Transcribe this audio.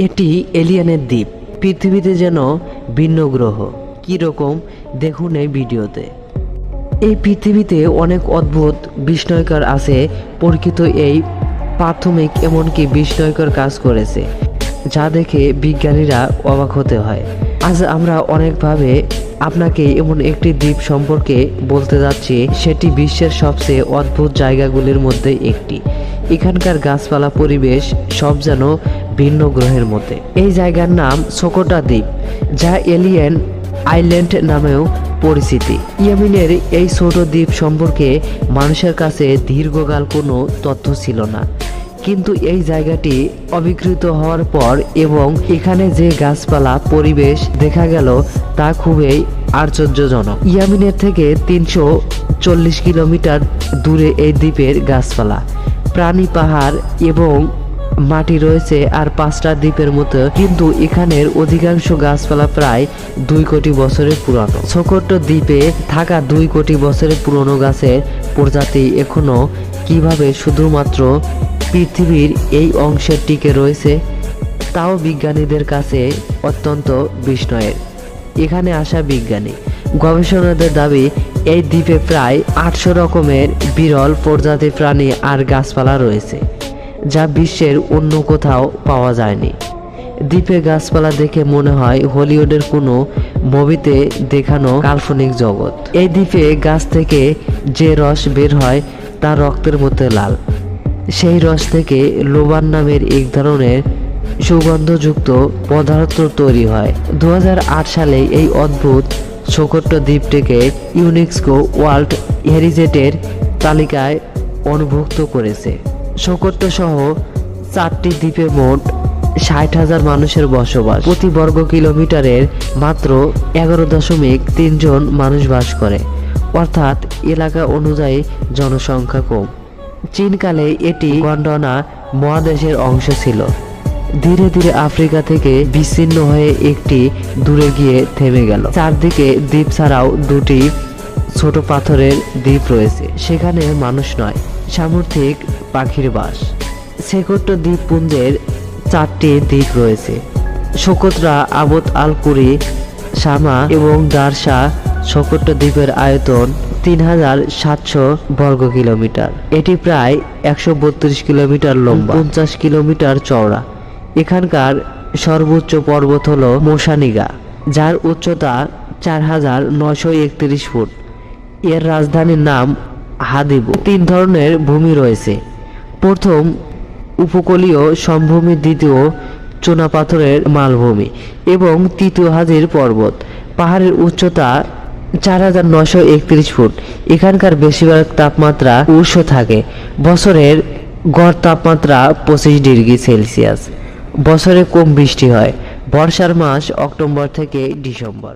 এটি এলিয়েনের দ্বীপ। পৃথিবীতে যেন ভিন্ন গ্রহ। কীরকম দেখুন এই ভিডিওতে। এই পৃথিবীতে অনেক অদ্ভুত বিস্ময়কর আছে। পরীক্ষিত এই প্রাথমিক এমনকি বিস্ময়কর কাজ করেছে, যা দেখে বিজ্ঞানীরা অবাক হতে হয়। আজ আমরা অনেকভাবে আপনাকে এমন একটি দ্বীপ সম্পর্কে বলতে যাচ্ছি, সেটি বিশ্বের সবচেয়ে অদ্ভুত জায়গাগুলির মধ্যে একটি। এখানকার গাছপালা, পরিবেশ সব যেন ভিন্ন গ্রহের মধ্যে। এই জায়গার নাম সোকোটা দ্বীপ, যা এলিয়েন আইল্যান্ড নামেও পরিচিতি। ইয়েমেনের এই ছোট দ্বীপ সম্পর্কে মানুষের কাছে দীর্ঘকাল কোনো তথ্য ছিল না, কিন্তু এই জায়গাটি অবিকৃত হওয়ার পর এবং এখানে যে গাছপালা পরিবেশ দেখা গেল তা খুবই আশ্চর্যজনক। ইয়েমেনের থেকে 340 কিলোমিটার দূরে এই দ্বীপের গাছপালা, প্রাণী, পাহাড় এবং মাটি রয়েছে আর 5টা দ্বীপের মতো, কিন্তু এখানের অধিকাংশ গাছপালা প্রায় 2 কোটি বছরের পুরানো। ছোট্ট দ্বীপে থাকা 2 কোটি বছরের পুরনো গাছের প্রজাতি এখনো কিভাবে শুধুমাত্র পৃথিবীর এই অংশে টিকে রয়েছে, তাও বিজ্ঞানীদের কাছে অত্যন্ত বিস্ময়ের। এখানে আসা বিজ্ঞানী গবেষণাদের দাবি, এই দ্বীপে প্রায় 800 রকমের বিরল প্রজাতির প্রাণী আর গাছপালা রয়েছে, যা বিশ্বের অন্য কোথাও পাওয়া যায়নি। দ্বীপে গাছপালা দেখে মনে হয় হলিউডের কোনো মুভিতে দেখানো কাল্পনিক জগৎ। এই দ্বীপে গাছ থেকে যে রস বের হয় তা রক্তের মধ্যে লাল। সেই রস থেকে লোবান নামের এক ধরনের সুগন্ধযুক্ত পদার্থ তৈরি হয়। 2008 সালে এই অদ্ভুত ছোট্ট দ্বীপটিকে ইউনেস্কো ওয়ার্ল্ড হেরিটেজের তালিকায় অন্তর্ভুক্ত করেছে। ছোট্ট সহ 4টি দ্বীপে মোট 60,000 মানুষের বসবাস। প্রতি বর্গ কিলোমিটারের মাত্র 11.3 জন মানুষ বাস করে, অর্থাৎ এলাকা অনুযায়ী জনসংখ্যা কম। চীনকালে এটি গন্ডোয়ানা মহাদেশের অংশ ছিল। ধীরে ধীরে আফ্রিকা থেকে বিচ্ছিন্ন হয়ে একটি দূরে গিয়ে থেমে গেল। চারদিকে দ্বীপ ছাড়াও 2টি ছোট পাথরের দ্বীপ রয়েছে, সেখানে মানুষ নয়, সামুদ্রিক পাখির বাস। ছোট্ট দ্বীপপুঞ্জের 4টি দ্বীপ রয়েছে: সোকোত্রা, আবদ আল কুরি, শামা এবং দারসা। ছোট্ট দ্বীপের আয়তন 3700 বর্গ কিলোমিটার। এটি প্রায় 132 কিলোমিটার লম্বা, 50 কিলোমিটার চওড়া। এখানকার সর্বোচ্চ পর্বত হলো মোসানিগা, যার উচ্চতা 4931 ফুট। এর রাজধানীর নাম হাদিবু। 3 ধরনের ভূমি রয়েছে: প্রথম উপকূলীয় সমভূমি, দ্বিতীয় চুনাপাথরের মালভূমি এবং তৃতীয় হাজির পর্বত। পাহাড়ের উচ্চতা 4931 ফুট। এখানকার বেশিরভাগ তাপমাত্রা উষ্ণ থাকে। বছরের গড় তাপমাত্রা 25 ডিগ্রি সেলসিয়াস। বছরে কম বৃষ্টি হয়। বর্ষার মাস অক্টোবর থেকে ডিসেম্বর।